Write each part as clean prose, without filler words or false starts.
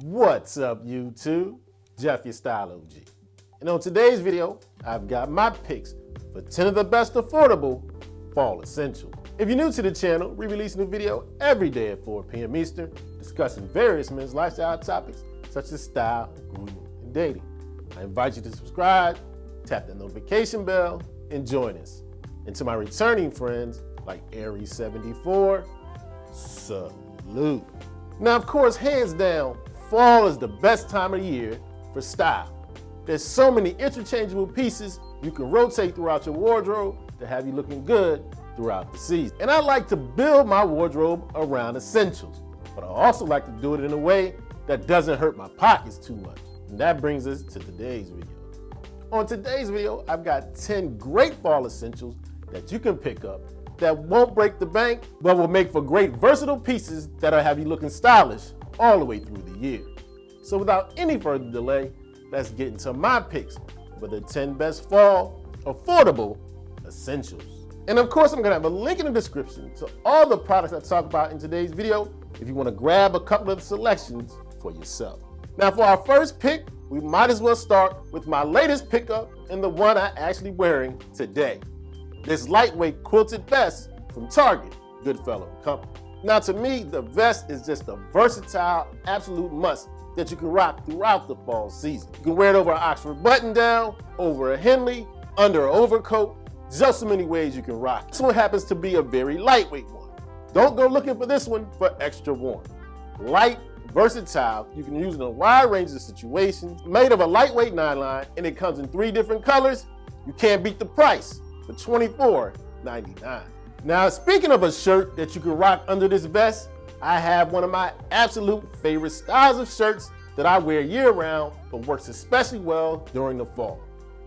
What's up, YouTube? Jeff, your Style OG. And on today's video, I've got my picks for 10 of the best affordable fall essentials. If you're new to the channel, we release a new video every day at 4 p.m. Eastern, discussing various men's lifestyle topics such as style, grooming, and dating. I invite you to subscribe, tap the notification bell, and join us. And to my returning friends like Aries74, salute. Now, of course, hands down, fall is the best time of year for style. There's so many interchangeable pieces you can rotate throughout your wardrobe to have you looking good throughout the season. And I like to build my wardrobe around essentials, but I also like to do it in a way that doesn't hurt my pockets too much. And that brings us to today's video. On today's video, I've got 10 great fall essentials that you can pick up that won't break the bank, but will make for great versatile pieces that'll have you looking stylish all the way through the year. So without any further delay, let's get into my picks for the 10 best fall affordable essentials. And of course, I'm gonna have a link in the description to all the products I talk about in today's video if you wanna grab a couple of the selections for yourself. Now for our first pick, we might as well start with my latest pickup and the one I'm actually wearing today. This lightweight quilted vest from Target, Goodfellow & Company. Now to me, the vest is just a versatile, absolute must that you can rock throughout the fall season. You can wear it over an Oxford button down, over a Henley, under an overcoat, just so many ways you can rock it. This one happens to be a very lightweight one. Don't go looking for this one for extra warmth. Light, versatile, you can use it in a wide range of situations. Made of a lightweight nylon, and it comes in 3 different colors. You can't beat the price for $24.99. Now, speaking of a shirt that you can rock under this vest, I have one of my absolute favorite styles of shirts that I wear year-round, but works especially well during the fall.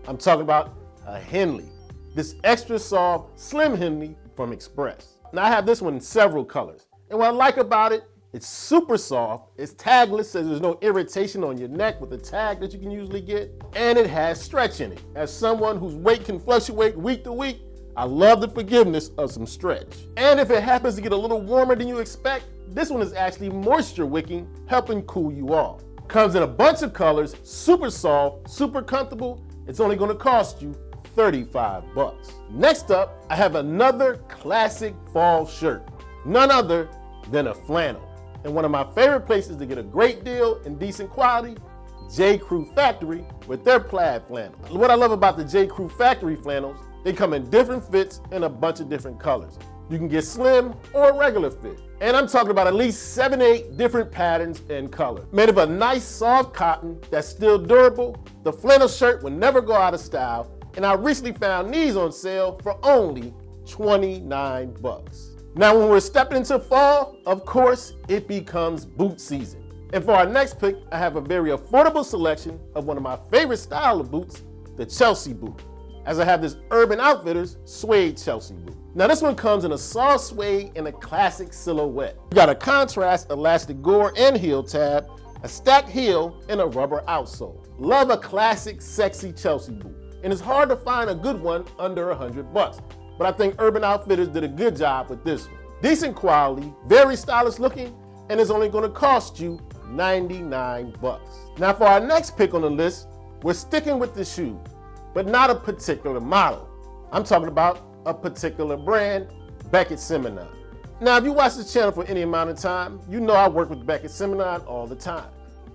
I'm talking about a Henley. This extra soft, slim Henley from Express. Now, I have this one in several colors. And what I like about it, it's super soft, it's tagless, so there's no irritation on your neck with the tag that you can usually get, and it has stretch in it. As someone whose weight can fluctuate week to week, I love the forgiveness of some stretch. And if it happens to get a little warmer than you expect, this one is actually moisture wicking, helping cool you off. Comes in a bunch of colors, super soft, super comfortable. It's only gonna cost you 35 bucks. Next up, I have another classic fall shirt, none other than a flannel. And one of my favorite places to get a great deal and decent quality, J. Crew Factory with their plaid flannel. What I love about the J. Crew Factory flannels, they come in different fits and a bunch of different colors. You can get slim or a regular fit. And I'm talking about at least 7 to 8 different patterns and colors. Made of a nice soft cotton that's still durable, the flannel shirt will never go out of style. And I recently found these on sale for only 29 bucks. Now, when we're stepping into fall, of course, it becomes boot season. And for our next pick, I have a very affordable selection of one of my favorite style of boots, the Chelsea boot, as I have this Urban Outfitters suede Chelsea boot. Now, this one comes in a soft suede and a classic silhouette. You got a contrast elastic gore and heel tab, a stacked heel, and a rubber outsole. Love a classic, sexy Chelsea boot. And it's hard to find a good one under 100 bucks. But I think Urban Outfitters did a good job with this one. Decent quality, very stylish looking, and it's only gonna cost you 99 bucks. Now for our next pick on the list, we're sticking with the shoe, but not a particular model. I'm talking about a particular brand, Beckett Seminon. Now if you watch this channel for any amount of time, you know I work with Beckett Seminon all the time.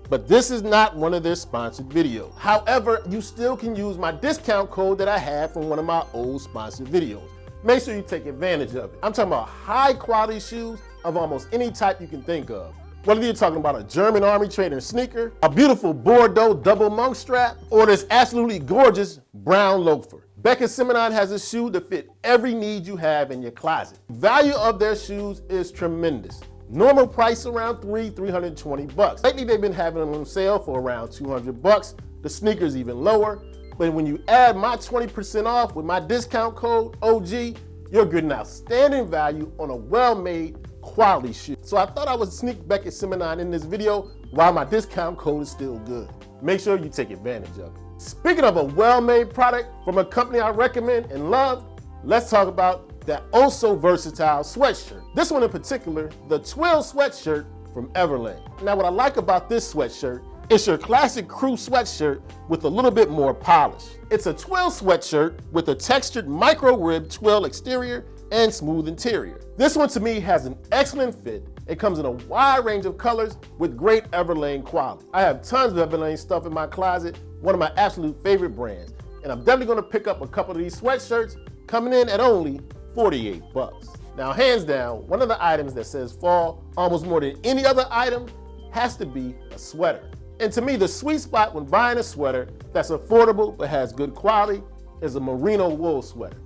But this is not one of their sponsored videos. However, you still can use my discount code that I had from one of my old sponsored videos. Make sure you take advantage of it. I'm talking about high quality shoes of almost any type you can think of. Whether you're talking about a German Army trainer sneaker, a beautiful Bordeaux double monk strap, or this absolutely gorgeous brown loafer. Beckett Seminon has a shoe to fit every need you have in your closet. Value of their shoes is tremendous. Normal price around $320 bucks. Lately they've been having them on sale for around 200 bucks. The sneakers even lower. But when you add my 20% off with my discount code OG, you're getting outstanding value on a well-made quality shoe. So I thought I would sneak Beckett Seminon in this video while my discount code is still good. Make sure you take advantage of it. Speaking of a well-made product from a company I recommend and love, let's talk about that oh so versatile sweatshirt. This one in particular, the Twill sweatshirt from Everlane. Now what I like about this sweatshirt, it's your classic crew sweatshirt with a little bit more polish. It's a twill sweatshirt with a textured micro rib twill exterior and smooth interior. This one to me has an excellent fit. It comes in a wide range of colors with great Everlane quality. I have tons of Everlane stuff in my closet, one of my absolute favorite brands. And I'm definitely gonna pick up a couple of these sweatshirts coming in at only 48 bucks. Now, hands down, one of the items that says fall almost more than any other item has to be a sweater. And to me, the sweet spot when buying a sweater that's affordable but has good quality is a merino wool sweater.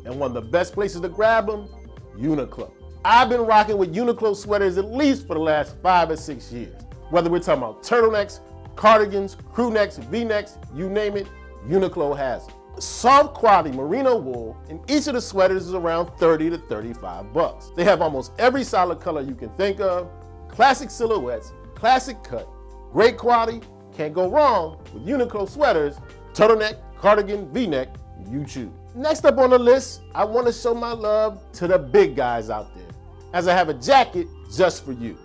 And one of the best places to grab them, Uniqlo. I've been rocking with Uniqlo sweaters at least for the last 5 or 6 years. Whether we're talking about turtlenecks, cardigans, crew necks, V-necks, you name it, Uniqlo has them. Soft quality merino wool in each of the sweaters is around 30 to 35 bucks. They have almost every solid color you can think of, classic silhouettes, classic cut, great quality, can't go wrong with Uniqlo sweaters, turtleneck, cardigan, V-neck, you choose. Next up on the list, I want to show my love to the big guys out there, as I have a jacket just for you.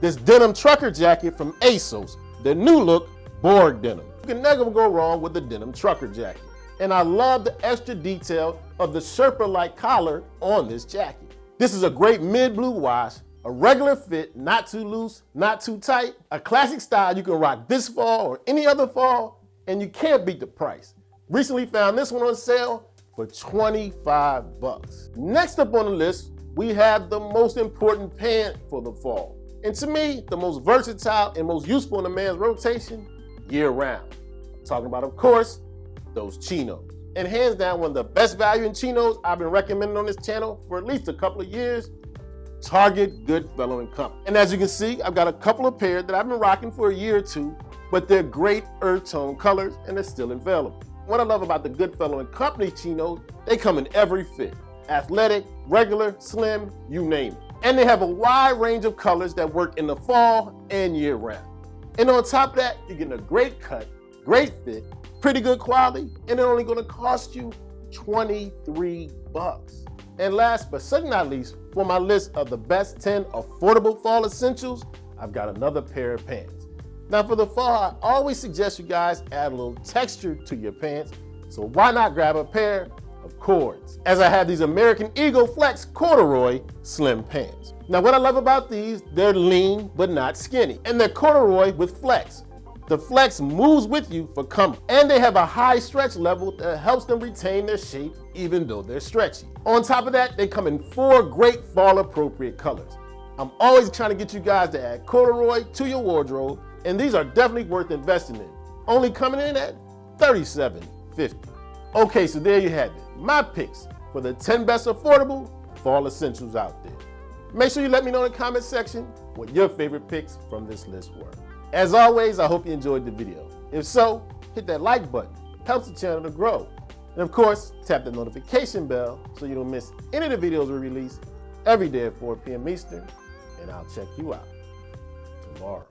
This denim trucker jacket from ASOS, their new look, Borg denim. You can never go wrong with the denim trucker jacket. And I love the extra detail of the Sherpa-like collar on this jacket. This is a great mid-blue wash, a regular fit, not too loose, not too tight, a classic style you can rock this fall or any other fall, and you can't beat the price. Recently found this one on sale for 25 bucks. Next up on the list, we have the most important pant for the fall. And to me, the most versatile and most useful in a man's rotation year round. I'm talking about, of course, those chinos. And hands down, one of the best value in chinos I've been recommending on this channel for at least a couple of years, Target Goodfellow & Company. And as you can see, I've got a couple of pairs that I've been rocking for a year or two, but they're great earth tone colors and they're still available. What I love about the Goodfellow & Company chinos, they come in every fit. Athletic, regular, slim, you name it. And they have a wide range of colors that work in the fall and year round. And on top of that, you're getting a great cut, great fit, pretty good quality, and they're only gonna cost you 23 bucks. And last but certainly not least, for my list of the best 10 affordable fall essentials, I've got another pair of pants. Now for the fall, I always suggest you guys add a little texture to your pants, so why not grab a pair of cords? As I have these American Eagle Flex corduroy slim pants. Now what I love about these, they're lean but not skinny, and they're corduroy with flex. The flex moves with you for comfort, and they have a high stretch level that helps them retain their shape even though they're stretchy. On top of that, they come in 4 great fall appropriate colors. I'm always trying to get you guys to add corduroy to your wardrobe, and these are definitely worth investing in. Only coming in at $37.50. Okay, so there you have it, my picks for the 10 best affordable fall essentials out there. Make sure you let me know in the comment section what your favorite picks from this list were. As always, I hope you enjoyed the video. If so, hit that like button, helps the channel to grow. And of course, tap the notification bell so you don't miss any of the videos we release every day at 4 p.m. Eastern, and I'll check you out tomorrow.